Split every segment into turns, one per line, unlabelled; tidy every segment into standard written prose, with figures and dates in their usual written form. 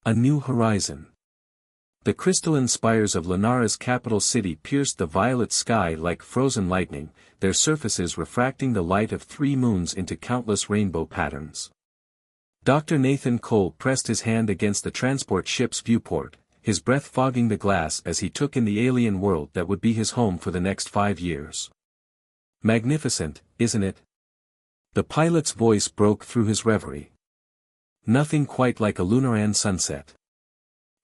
A new horizon. The crystalline spires of Lunara's capital city pierced the violet sky like frozen lightning, their surfaces refracting the light of 3 moons into countless rainbow patterns. Dr. Nathan Cole pressed his hand against the transport ship's viewport, his breath fogging the glass as he took in the alien world that would be his home for the next 5 years. Magnificent, isn't it? The pilot's voice broke through his reverie. Nothing quite like a Lunaran sunset.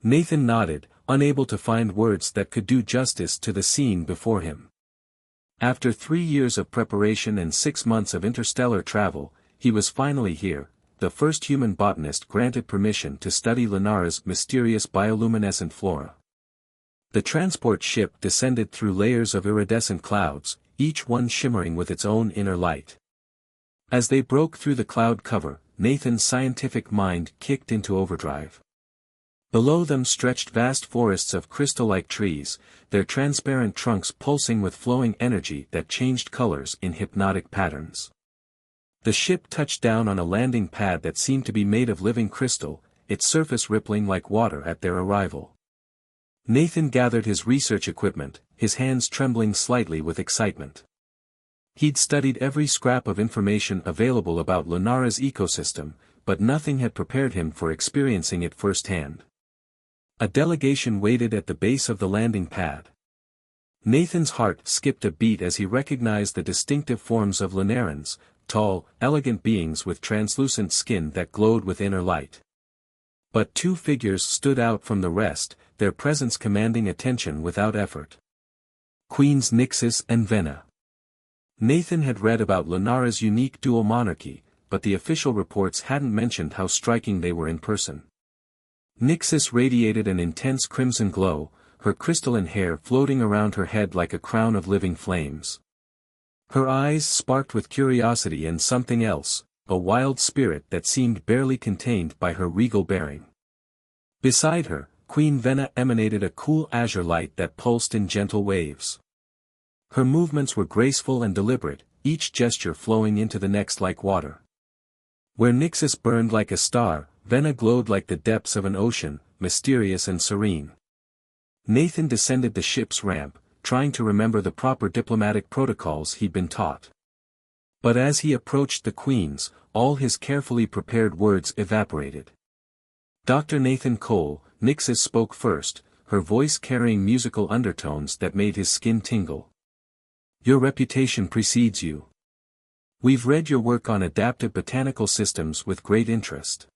Nathan nodded, unable to find words that could do justice to the scene before him. After 3 years of preparation and 6 months of interstellar travel, he was finally here, the first human botanist granted permission to study Lunara's mysterious bioluminescent flora. The transport ship descended through layers of iridescent clouds, each one shimmering with its own inner light. As they broke through the cloud cover, Nathan's scientific mind kicked into overdrive. Below them stretched vast forests of crystal-like trees, their transparent trunks pulsing with flowing energy that changed colors in hypnotic patterns. The ship touched down on a landing pad that seemed to be made of living crystal, its surface rippling like water at their arrival. Nathan gathered his research equipment, his hands trembling slightly with excitement. He'd studied every scrap of information available about Lunara's ecosystem, but nothing had prepared him for experiencing it firsthand. A delegation waited at the base of the landing pad. Nathan's heart skipped a beat as he recognized the distinctive forms of Lunarans, tall, elegant beings with translucent skin that glowed with inner light. But 2 figures stood out from the rest, their presence commanding attention without effort. Queens Nixis and Vena. Nathan had read about Lunara's unique dual monarchy, but the official reports hadn't mentioned how striking they were in person. Nixis radiated an intense crimson glow, her crystalline hair floating around her head like a crown of living flames. Her eyes sparked with curiosity and something else, a wild spirit that seemed barely contained by her regal bearing. Beside her, Queen Vena emanated a cool azure light that pulsed in gentle waves. Her movements were graceful and deliberate, each gesture flowing into the next like water. Where Nixis burned like a star, Vena glowed like the depths of an ocean, mysterious and serene. Nathan descended the ship's ramp, trying to remember the proper diplomatic protocols he'd been taught. But as he approached the queens, all his carefully prepared words evaporated. Dr. Nathan Cole, Nixis spoke first, her voice carrying musical undertones that made his skin tingle. Your reputation precedes you. We've read your work on adaptive botanical systems with great interest.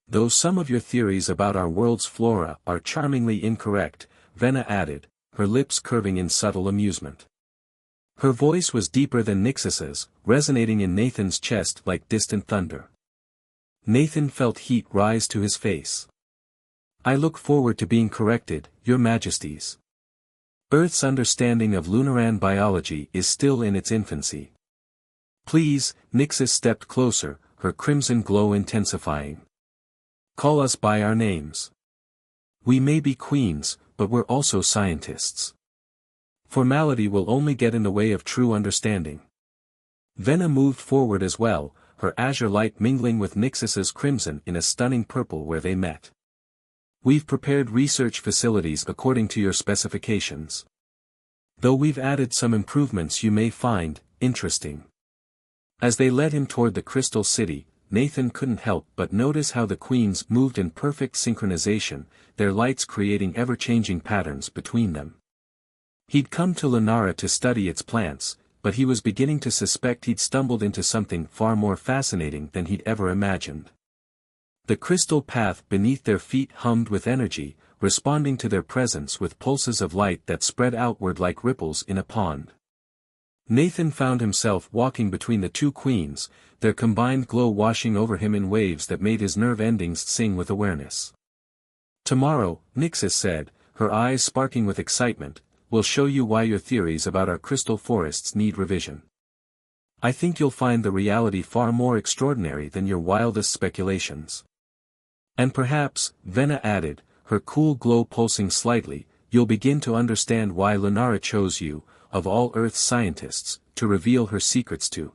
Though some of your theories about our world's flora are charmingly incorrect, Vena added, her lips curving in subtle amusement. Her voice was deeper than Nixis's, resonating in Nathan's chest like distant thunder. Nathan felt heat rise to his face. I look forward to being corrected, Your Majesties. Earth's understanding of Lunaran biology is still in its infancy. Please, Nixis stepped closer, her crimson glow intensifying. Call us by our names. We may be queens, but we're also scientists. Formality will only get in the way of true understanding. Vena moved forward as well, her azure light mingling with Nixis's crimson in a stunning purple where they met. We've prepared research facilities according to your specifications. Though we've added some improvements you may find interesting. As they led him toward the Crystal City, Nathan couldn't help but notice how the queens moved in perfect synchronization, their lights creating ever-changing patterns between them. He'd come to Lunara to study its plants, but he was beginning to suspect he'd stumbled into something far more fascinating than he'd ever imagined. The crystal path beneath their feet hummed with energy, responding to their presence with pulses of light that spread outward like ripples in a pond. Nathan found himself walking between the 2 queens, their combined glow washing over him in waves that made his nerve endings sing with awareness. Tomorrow, Nixis said, her eyes sparking with excitement, we'll show you why your theories about our crystal forests need revision. I think you'll find the reality far more extraordinary than your wildest speculations. And perhaps, Vena added, her cool glow pulsing slightly, you'll begin to understand why Lunara chose you, of all Earth's scientists, to reveal her secrets to.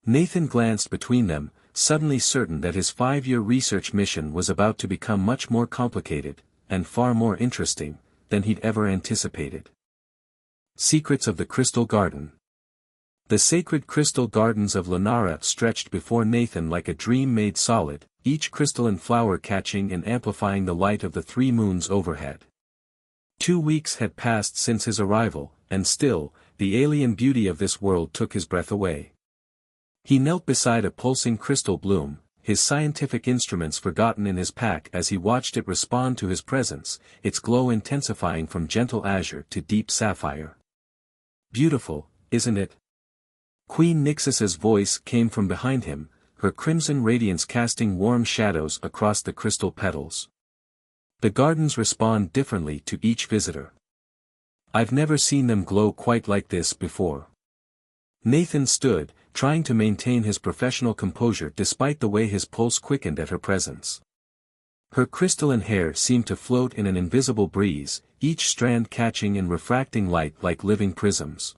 Nathan glanced between them, suddenly certain that his 5-year research mission was about to become much more complicated, and far more interesting, than he'd ever anticipated. Secrets of the Crystal Garden. The sacred crystal gardens of Lenara stretched before Nathan like a dream made solid, each crystalline flower catching and amplifying the light of the 3 moons overhead. 2 weeks had passed since his arrival, and still, the alien beauty of this world took his breath away. He knelt beside a pulsing crystal bloom, his scientific instruments forgotten in his pack as he watched it respond to his presence, its glow intensifying from gentle azure to deep sapphire. "Beautiful, isn't it?" Queen Nixis's voice came from behind him, her crimson radiance casting warm shadows across the crystal petals. The gardens respond differently to each visitor. "I've never seen them glow quite like this before." Nathan stood, trying to maintain his professional composure despite the way his pulse quickened at her presence. Her crystalline hair seemed to float in an invisible breeze, each strand catching and refracting light like living prisms.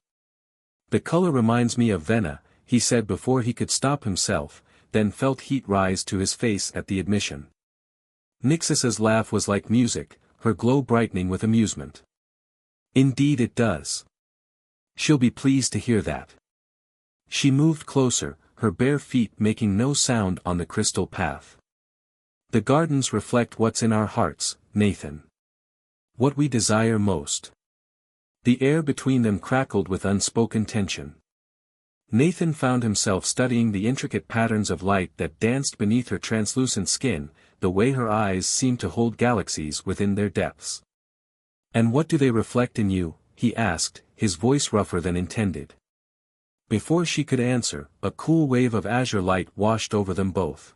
"The color reminds me of Vena," he said before he could stop himself, then felt heat rise to his face at the admission. Nixis's laugh was like music, her glow brightening with amusement. "Indeed it does. She'll be pleased to hear that." She moved closer, her bare feet making no sound on the crystal path. "The gardens reflect what's in our hearts, Nathan. What we desire most." The air between them crackled with unspoken tension. Nathan found himself studying the intricate patterns of light that danced beneath her translucent skin, the way her eyes seemed to hold galaxies within their depths. "And what do they reflect in you?" he asked, his voice rougher than intended. Before she could answer, a cool wave of azure light washed over them both.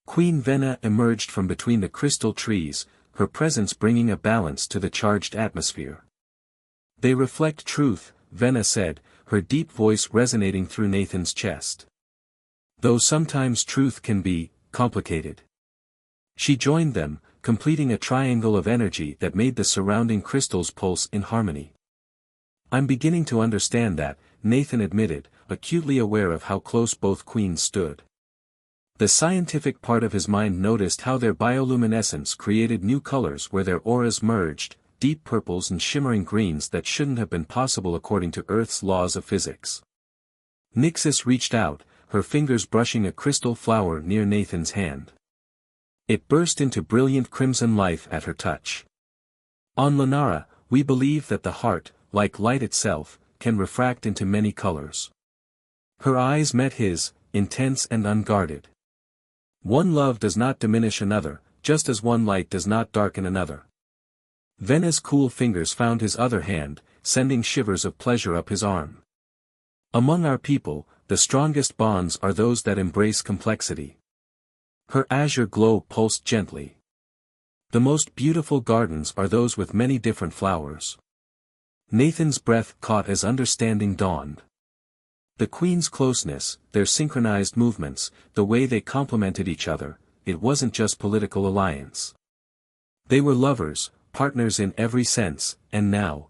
Queen Vena emerged from between the crystal trees, her presence bringing a balance to the charged atmosphere. "They reflect truth," Vena said, her deep voice resonating through Nathan's chest. "Though sometimes truth can be complicated." She joined them, completing a triangle of energy that made the surrounding crystals pulse in harmony. "I'm beginning to understand that," Nathan admitted, acutely aware of how close both queens stood. The scientific part of his mind noticed how their bioluminescence created new colors where their auras merged, deep purples and shimmering greens that shouldn't have been possible according to Earth's laws of physics. Nixis reached out, her fingers brushing a crystal flower near Nathan's hand. It burst into brilliant crimson life at her touch. "On Lenara, we believe that the heart, like light itself, can refract into many colors." Her eyes met his, intense and unguarded. "One love does not diminish another, just as one light does not darken another." Vena's cool fingers found his other hand, sending shivers of pleasure up his arm. "Among our people, the strongest bonds are those that embrace complexity." Her azure glow pulsed gently. "The most beautiful gardens are those with many different flowers." Nathan's breath caught as understanding dawned. The queen's closeness, their synchronized movements, the way they complemented each other, it wasn't just political alliance. They were lovers, partners in every sense, and now.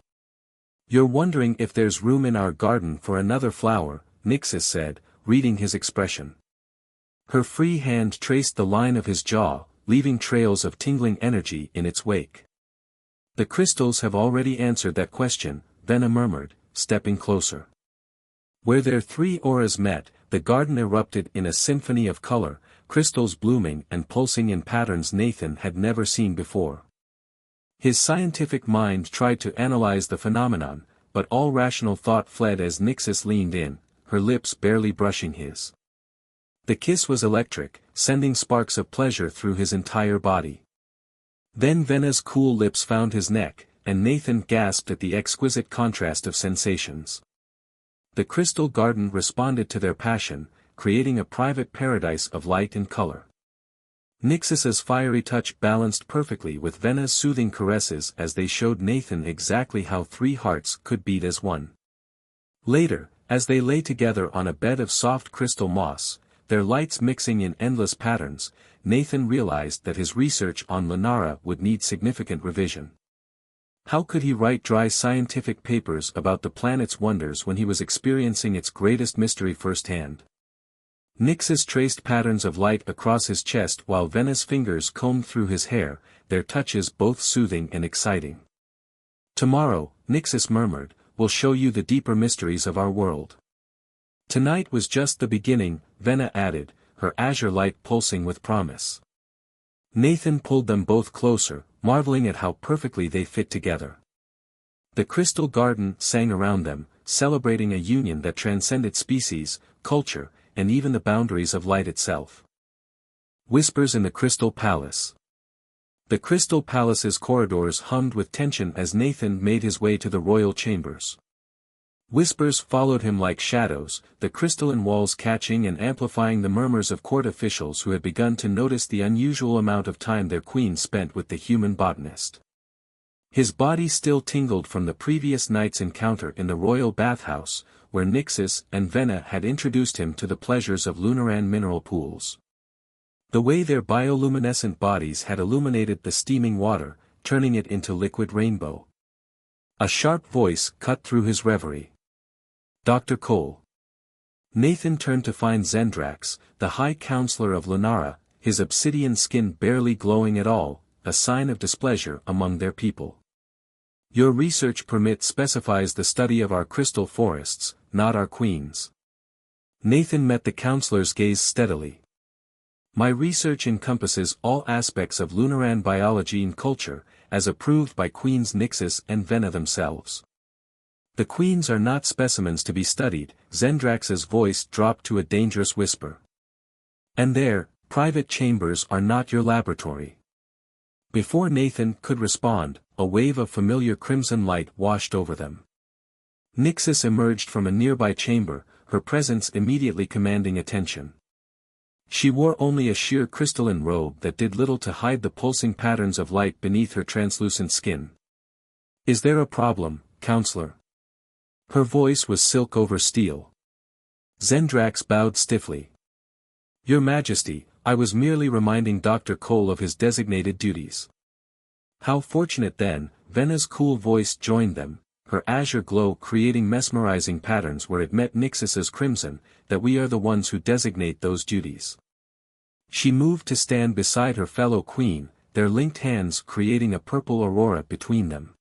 "You're wondering if there's room in our garden for another flower," Nixis said, reading his expression. Her free hand traced the line of his jaw, leaving trails of tingling energy in its wake. "The crystals have already answered that question," Vena murmured, stepping closer. Where their 3 auras met, the garden erupted in a symphony of color, crystals blooming and pulsing in patterns Nathan had never seen before. His scientific mind tried to analyze the phenomenon, but all rational thought fled as Nixis leaned in, her lips barely brushing his. The kiss was electric, sending sparks of pleasure through his entire body. Then Vena's cool lips found his neck, and Nathan gasped at the exquisite contrast of sensations. The crystal garden responded to their passion, creating a private paradise of light and color. Nixis's fiery touch balanced perfectly with Vena's soothing caresses as they showed Nathan exactly how 3 hearts could beat as one. Later, as they lay together on a bed of soft crystal moss, their lights mixing in endless patterns, Nathan realized that his research on Lenara would need significant revision. How could he write dry scientific papers about the planet's wonders when he was experiencing its greatest mystery firsthand? Nyxus traced patterns of light across his chest while Vena's fingers combed through his hair, their touches both soothing and exciting. "Tomorrow," Nyxus murmured, "will show you the deeper mysteries of our world." "Tonight was just the beginning," Vena added, her azure light pulsing with promise. Nathan pulled them both closer, marveling at how perfectly they fit together. The crystal garden sang around them, celebrating a union that transcended species, culture, and even the boundaries of light itself. Whispers in the Crystal Palace. The Crystal Palace's corridors hummed with tension as Nathan made his way to the royal chambers. Whispers followed him like shadows, the crystalline walls catching and amplifying the murmurs of court officials who had begun to notice the unusual amount of time their queen spent with the human botanist. His body still tingled from the previous night's encounter in the royal bathhouse, where Nyxus and Vena had introduced him to the pleasures of Lunaran mineral pools. The way their bioluminescent bodies had illuminated the steaming water, turning it into liquid rainbow. A sharp voice cut through his reverie. "Dr. Cole." Nathan turned to find Zendrax, the High Counselor of Lunara, his obsidian skin barely glowing at all, a sign of displeasure among their people. "Your research permit specifies the study of our crystal forests, not our queens." Nathan met the counselor's gaze steadily. "My research encompasses all aspects of Lunaran biology and culture, as approved by Queens Nyxus and Vena themselves. The queens are not specimens to be studied," Zendrax's voice dropped to a dangerous whisper. "And their private chambers are not your laboratory." Before Nathan could respond, a wave of familiar crimson light washed over them. Nyxus emerged from a nearby chamber, her presence immediately commanding attention. She wore only a sheer crystalline robe that did little to hide the pulsing patterns of light beneath her translucent skin. "Is there a problem, Counselor?" Her voice was silk over steel. Zendrax bowed stiffly. "Your Majesty, I was merely reminding Dr. Cole of his designated duties." "How fortunate then," Vena's cool voice joined them, her azure glow creating mesmerizing patterns where it met Nyxus's crimson, "that we are the ones who designate those duties." She moved to stand beside her fellow queen, their linked hands creating a purple aurora between them.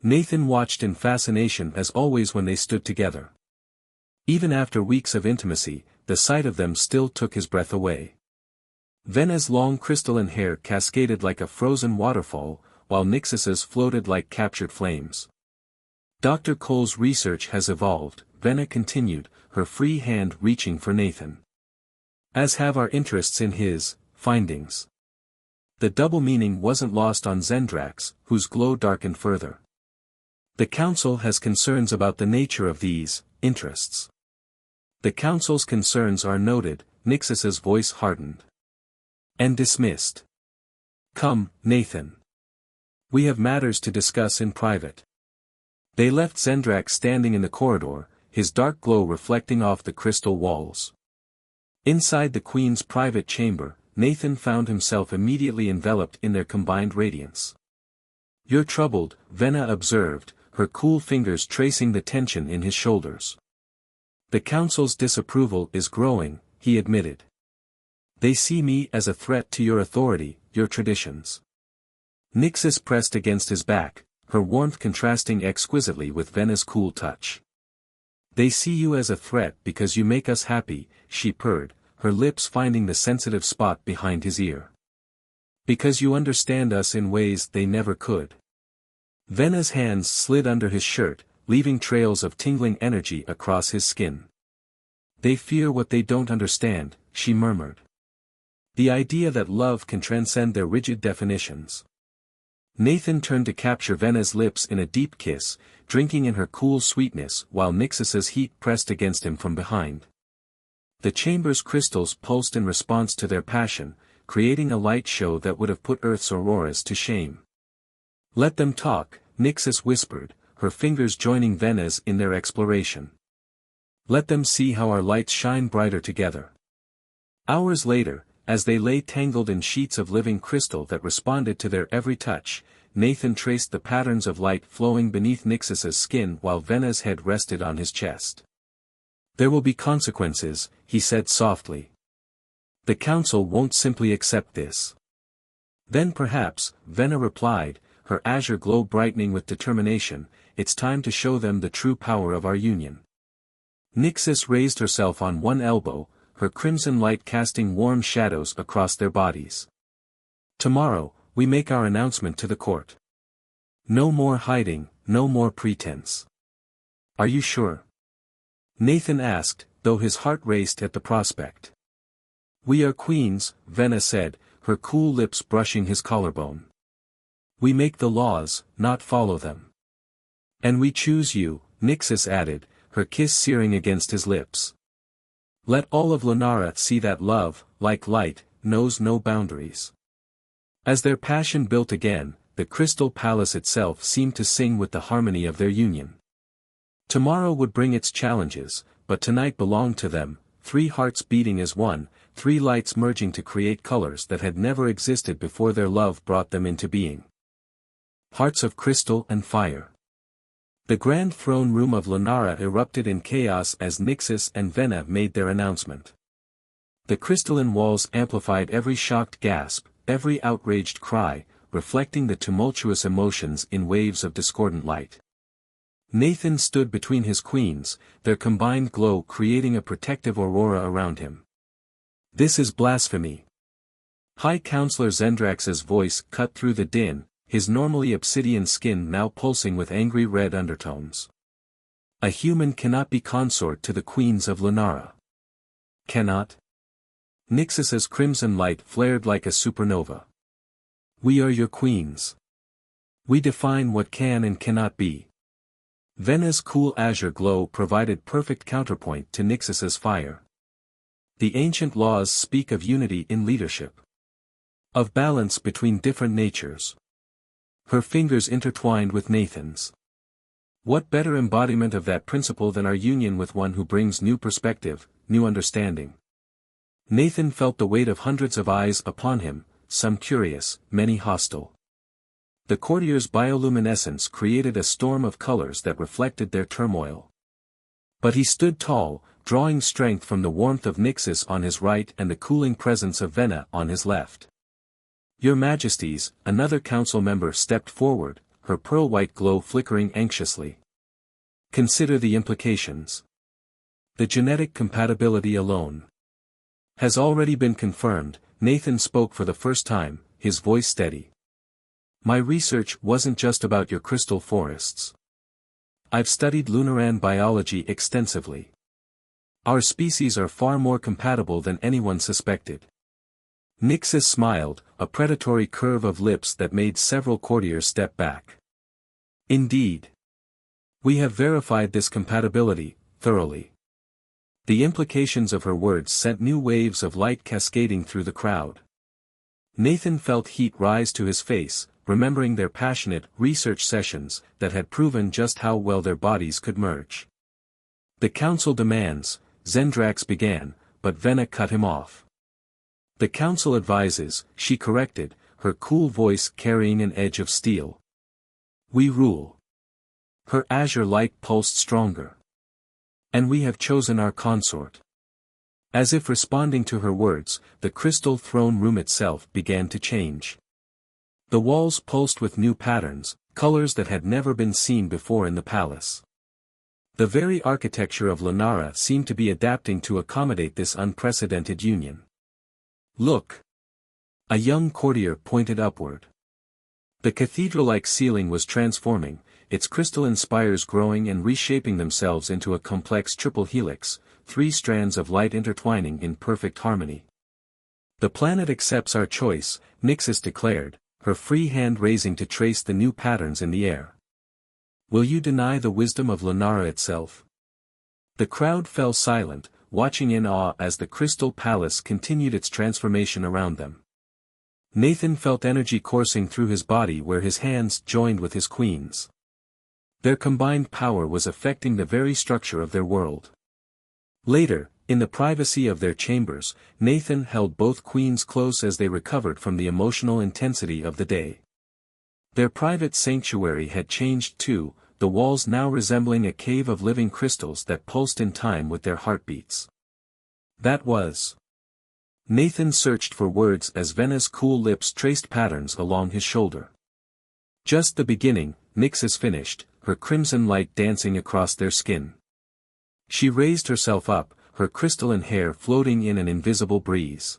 Nathan watched in fascination as always when they stood together. Even after weeks of intimacy, the sight of them still took his breath away. Vena's long crystalline hair cascaded like a frozen waterfall, while Nyxus's floated like captured flames. "Dr. Cole's research has evolved," Vena continued, her free hand reaching for Nathan. "As have our interests in his findings." The double meaning wasn't lost on Zendrax, whose glow darkened further. "The Council has concerns about the nature of these interests." "The Council's concerns are noted," Nyxus's voice hardened. "And dismissed. Come, Nathan. We have matters to discuss in private." They left Zendrax standing in the corridor, his dark glow reflecting off the crystal walls. Inside the Queen's private chamber, Nathan found himself immediately enveloped in their combined radiance. "You're troubled," Vena observed, her cool fingers tracing the tension in his shoulders. "The Council's disapproval is growing," he admitted. "They see me as a threat to your authority, your traditions." Nyxus pressed against his back, her warmth contrasting exquisitely with Vena's cool touch. "They see you as a threat because you make us happy," she purred, her lips finding the sensitive spot behind his ear. "Because you understand us in ways they never could." Vena's hands slid under his shirt, leaving trails of tingling energy across his skin. "They fear what they don't understand," she murmured. "The idea that love can transcend their rigid definitions." Nathan turned to capture Vena's lips in a deep kiss, drinking in her cool sweetness while Nyxus's heat pressed against him from behind. The chamber's crystals pulsed in response to their passion, creating a light show that would have put Earth's auroras to shame. "Let them talk," Nyxus whispered, her fingers joining Vena's in their exploration. "Let them see how our lights shine brighter together." Hours later, as they lay tangled in sheets of living crystal that responded to their every touch, Nathan traced the patterns of light flowing beneath Nyxus's skin while Vena's head rested on his chest. There will be consequences, he said softly. The council won't simply accept this. Then perhaps, Venna replied, her azure glow brightening with determination, it's time to show them the true power of our union. Nixis raised herself on one elbow, her crimson light casting warm shadows across their bodies. Tomorrow, we make our announcement to the court. No more hiding, no more pretense. Are you sure? Nathan asked, though his heart raced at the prospect. We are queens, Venna said, her cool lips brushing his collarbone. We make the laws, not follow them. And we choose you, Nixis added, her kiss searing against his lips. Let all of Lunara see that love, like light, knows no boundaries. As their passion built again, the crystal palace itself seemed to sing with the harmony of their union. Tomorrow would bring its challenges, but tonight belonged to them, 3 hearts beating as one, 3 lights merging to create colors that had never existed before their love brought them into being. Hearts of crystal and fire. The grand throne room of Lunara erupted in chaos as Nixis and Venna made their announcement. The crystalline walls amplified every shocked gasp, every outraged cry, reflecting the tumultuous emotions in waves of discordant light. Nathan stood between his queens, their combined glow creating a protective aurora around him. This is blasphemy. High Counselor Zendrax's voice cut through the din, his normally obsidian skin now pulsing with angry red undertones. A human cannot be consort to the queens of Lunara. Cannot? Nixis's crimson light flared like a supernova. We are your queens. We define what can and cannot be. Venna's cool azure glow provided perfect counterpoint to Nixis's fire. The ancient laws speak of unity in leadership. Of balance between different natures. Her fingers intertwined with Nathan's. What better embodiment of that principle than our union with one who brings new perspective, new understanding? Nathan felt the weight of hundreds of eyes upon him, some curious, many hostile. The courtier's bioluminescence created a storm of colors that reflected their turmoil. But he stood tall, drawing strength from the warmth of Nixis on his right and the cooling presence of Venna on his left. Your Majesties, another council member stepped forward, her pearl-white glow flickering anxiously. Consider the implications. The genetic compatibility alone has already been confirmed. Nathan spoke for the first time, his voice steady. My research wasn't just about your crystal forests. I've studied Lunaran biology extensively. Our species are far more compatible than anyone suspected. Nixis smiled, a predatory curve of lips that made several courtiers step back. Indeed. We have verified this compatibility, thoroughly. The implications of her words sent new waves of light cascading through the crowd. Nathan felt heat rise to his face, remembering their passionate research sessions that had proven just how well their bodies could merge. The council demands, Zendrax began, but Venna cut him off. The council advises, she corrected, her cool voice carrying an edge of steel. We rule. Her azure light pulsed stronger. And we have chosen our consort. As if responding to her words, the crystal throne room itself began to change. The walls pulsed with new patterns, colors that had never been seen before in the palace. The very architecture of Lunara seemed to be adapting to accommodate this unprecedented union. Look! A young courtier pointed upward. The cathedral-like ceiling was transforming, its crystalline spires growing and reshaping themselves into a complex triple helix, 3 strands of light intertwining in perfect harmony. The planet accepts our choice, Nixis declared, her free hand raising to trace the new patterns in the air. Will you deny the wisdom of Lunara itself? The crowd fell silent, watching in awe as the crystal palace continued its transformation around them. Nathan felt energy coursing through his body where his hands joined with his queens. Their combined power was affecting the very structure of their world. Later, in the privacy of their chambers, Nathan held both queens close as they recovered from the emotional intensity of the day. Their private sanctuary had changed too, the walls now resembling a cave of living crystals that pulsed in time with their heartbeats. That was. Nathan searched for words as Venna's cool lips traced patterns along his shoulder. Just the beginning, Nyxus finished, her crimson light dancing across their skin. She raised herself up, her crystalline hair floating in an invisible breeze.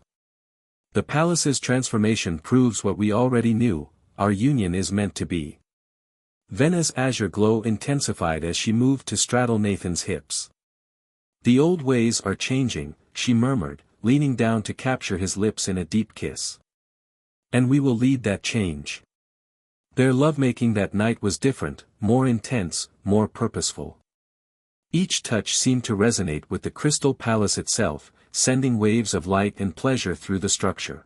The palace's transformation proves what we already knew, our union is meant to be. Venna's azure glow intensified as she moved to straddle Nathan's hips. The old ways are changing, she murmured, leaning down to capture his lips in a deep kiss. And we will lead that change. Their lovemaking that night was different, more intense, more purposeful. Each touch seemed to resonate with the crystal palace itself, sending waves of light and pleasure through the structure.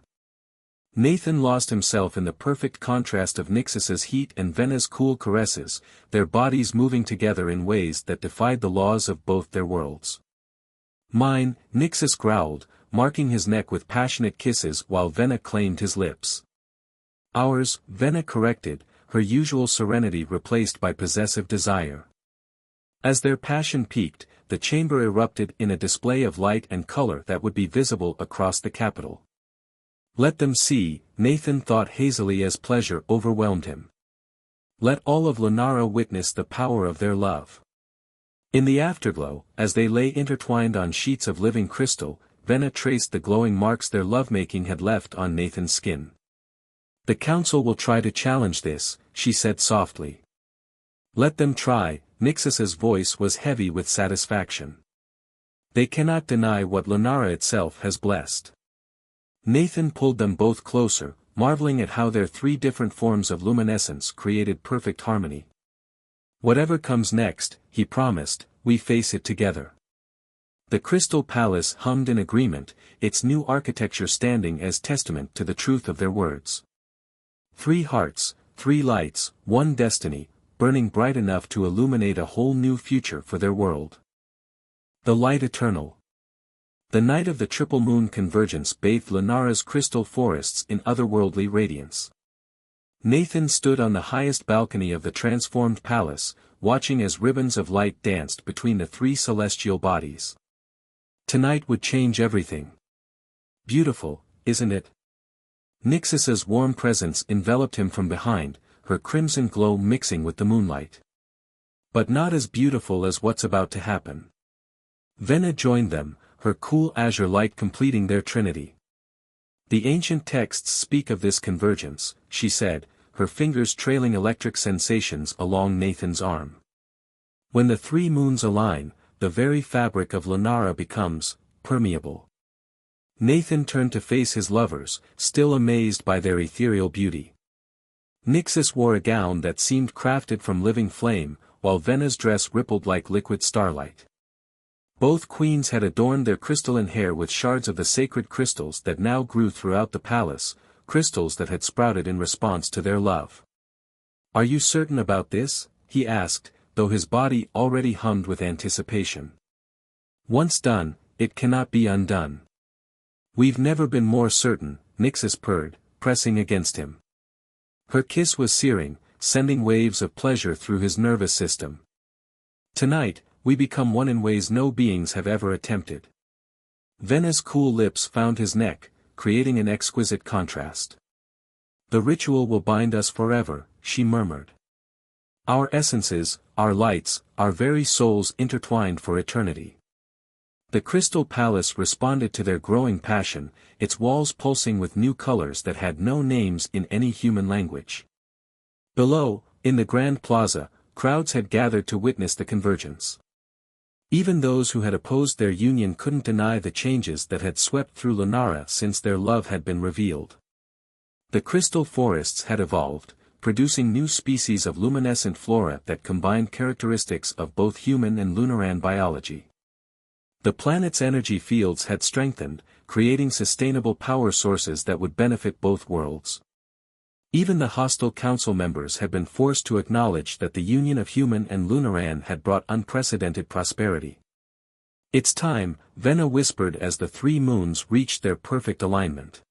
Nathan lost himself in the perfect contrast of Nyxus's heat and Venna's cool caresses, their bodies moving together in ways that defied the laws of both their worlds. Mine, Nyxus growled, marking his neck with passionate kisses while Venna claimed his lips. Ours, Venna corrected, her usual serenity replaced by possessive desire. As their passion peaked, the chamber erupted in a display of light and color that would be visible across the capital. Let them see, Nathan thought hazily as pleasure overwhelmed him. Let all of Lunara witness the power of their love. In the afterglow, as they lay intertwined on sheets of living crystal, Venna traced the glowing marks their lovemaking had left on Nathan's skin. The council will try to challenge this, she said softly. Let them try, Nyxus's voice was heavy with satisfaction. They cannot deny what Lunara itself has blessed. Nathan pulled them both closer, marveling at how their three different forms of luminescence created perfect harmony. Whatever comes next, he promised, we face it together. The Crystal Palace hummed in agreement, its new architecture standing as testament to the truth of their words. 3 hearts, 3 lights, 1 destiny, burning bright enough to illuminate a whole new future for their world. The light eternal. The night of the triple moon convergence bathed Lunara's crystal forests in otherworldly radiance. Nathan stood on the highest balcony of the transformed palace, watching as ribbons of light danced between the 3 celestial bodies. Tonight would change everything. Beautiful, isn't it? Nyxus's warm presence enveloped him from behind, her crimson glow mixing with the moonlight. But not as beautiful as what's about to happen. Venna joined them, her cool azure light completing their trinity. The ancient texts speak of this convergence, she said, her fingers trailing electric sensations along Nathan's arm. When the 3 moons align, the very fabric of Lunara becomes permeable. Nathan turned to face his lovers, still amazed by their ethereal beauty. Nyxus wore a gown that seemed crafted from living flame, while Venna's dress rippled like liquid starlight. Both queens had adorned their crystalline hair with shards of the sacred crystals that now grew throughout the palace, crystals that had sprouted in response to their love. Are you certain about this? He asked, though his body already hummed with anticipation. Once done, it cannot be undone. We've never been more certain, Nyxus purred, pressing against him. Her kiss was searing, sending waves of pleasure through his nervous system. Tonight, we become one in ways no beings have ever attempted. Venna's cool lips found his neck, creating an exquisite contrast. The ritual will bind us forever, she murmured. Our essences, our lights, our very souls intertwined for eternity. The Crystal Palace responded to their growing passion, its walls pulsing with new colors that had no names in any human language. Below, in the Grand Plaza, crowds had gathered to witness the convergence. Even those who had opposed their union couldn't deny the changes that had swept through Lunara since their love had been revealed. The crystal forests had evolved, producing new species of luminescent flora that combined characteristics of both human and Lunaran biology. The planet's energy fields had strengthened, creating sustainable power sources that would benefit both worlds. Even the hostile council members had been forced to acknowledge that the union of human and Lunaran had brought unprecedented prosperity. It's time, Venna whispered as the 3 moons reached their perfect alignment.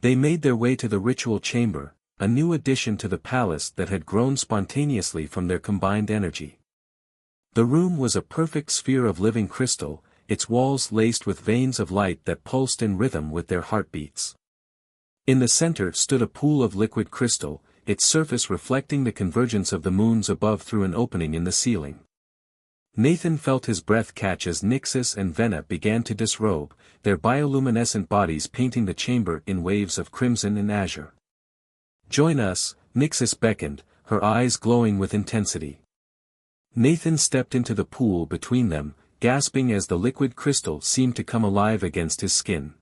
They made their way to the ritual chamber, a new addition to the palace that had grown spontaneously from their combined energy. The room was a perfect sphere of living crystal, its walls laced with veins of light that pulsed in rhythm with their heartbeats. In the center stood a pool of liquid crystal, its surface reflecting the convergence of the moons above through an opening in the ceiling. Nathan felt his breath catch as Nixus and Venna began to disrobe, their bioluminescent bodies painting the chamber in waves of crimson and azure. "Join us," Nixus beckoned, her eyes glowing with intensity. Nathan stepped into the pool between them, gasping as the liquid crystal seemed to come alive against his skin.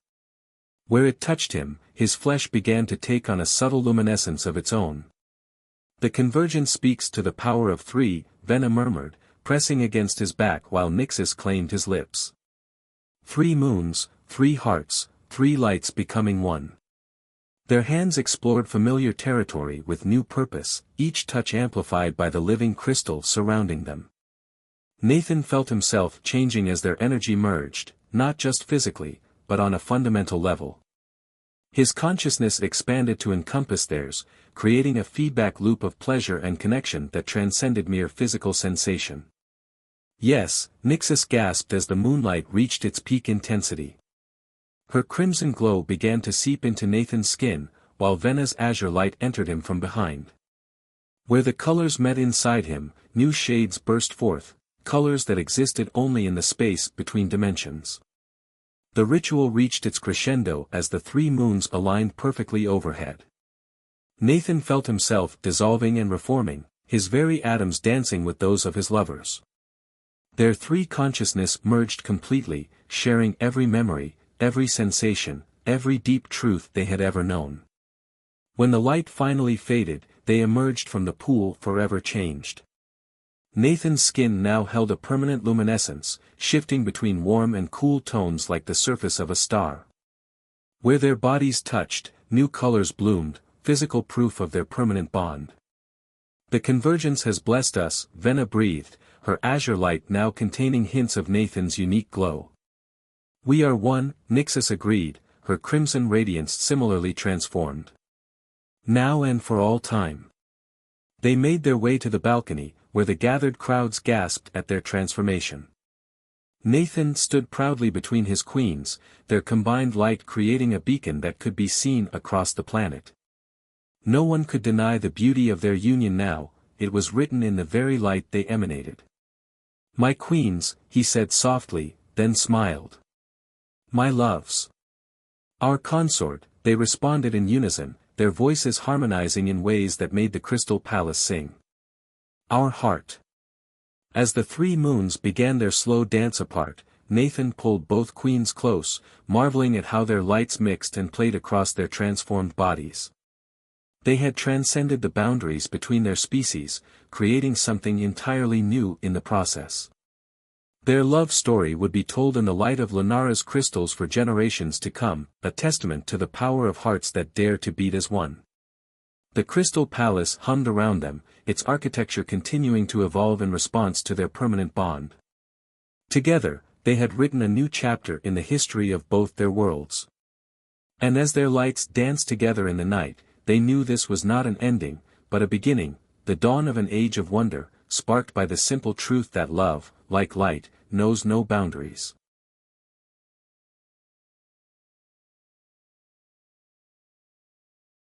Where it touched him, his flesh began to take on a subtle luminescence of its own. "The convergence speaks to the power of three," Venna murmured, pressing against his back while Nixus claimed his lips. "Three moons, three hearts, three lights becoming one." Their hands explored familiar territory with new purpose, each touch amplified by the living crystal surrounding them. Nathan felt himself changing as their energy merged, not just physically, but on a fundamental level. His consciousness expanded to encompass theirs, creating a feedback loop of pleasure and connection that transcended mere physical sensation. "Yes," Nixus gasped as the moonlight reached its peak intensity. Her crimson glow began to seep into Nathan's skin, while Venna's azure light entered him from behind. Where the colors met inside him, new shades burst forth, colors that existed only in the space between dimensions. The ritual reached its crescendo as the three moons aligned perfectly overhead. Nathan felt himself dissolving and reforming, his very atoms dancing with those of his lovers. Their three consciousness merged completely, sharing every memory, every sensation, every deep truth they had ever known. When the light finally faded, they emerged from the pool forever changed. Nathan's skin now held a permanent luminescence, shifting between warm and cool tones like the surface of a star. Where their bodies touched, new colors bloomed, physical proof of their permanent bond. "The convergence has blessed us," Venna breathed, her azure light now containing hints of Nathan's unique glow. "We are one," Nixus agreed, her crimson radiance similarly transformed. "Now and for all time." They made their way to the balcony, where the gathered crowds gasped at their transformation. Nathan stood proudly between his queens, their combined light creating a beacon that could be seen across the planet. No one could deny the beauty of their union now, it was written in the very light they emanated. "My queens," he said softly, then smiled. "My loves." "Our consort," they responded in unison, their voices harmonizing in ways that made the Crystal Palace sing. "Our heart." As the three moons began their slow dance apart, Nathan pulled both queens close, marveling at how their lights mixed and played across their transformed bodies. They had transcended the boundaries between their species, creating something entirely new in the process. Their love story would be told in the light of Lunara's crystals for generations to come, a testament to the power of hearts that dare to beat as one. The Crystal Palace hummed around them, its architecture continuing to evolve in response to their permanent bond. Together, they had written a new chapter in the history of both their worlds. And as their lights danced together in the night, they knew this was not an ending, but a beginning, the dawn of an age of wonder, sparked by the simple truth that love, like light, knows no boundaries.